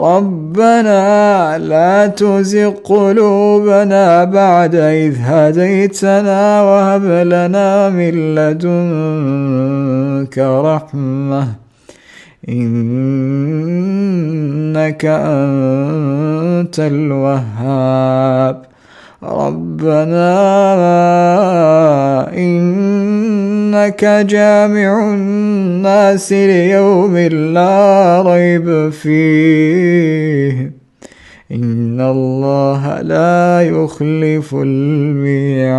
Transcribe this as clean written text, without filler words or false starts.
ربنا لا تزغ قلوبنا بعد إذ هديتنا وهب لنا من لدنك رحمة إنك أنت الوهاب. ربنا إنك جامع الناس ليوم لا ريب فيه إن الله لا يخلف الميعاد.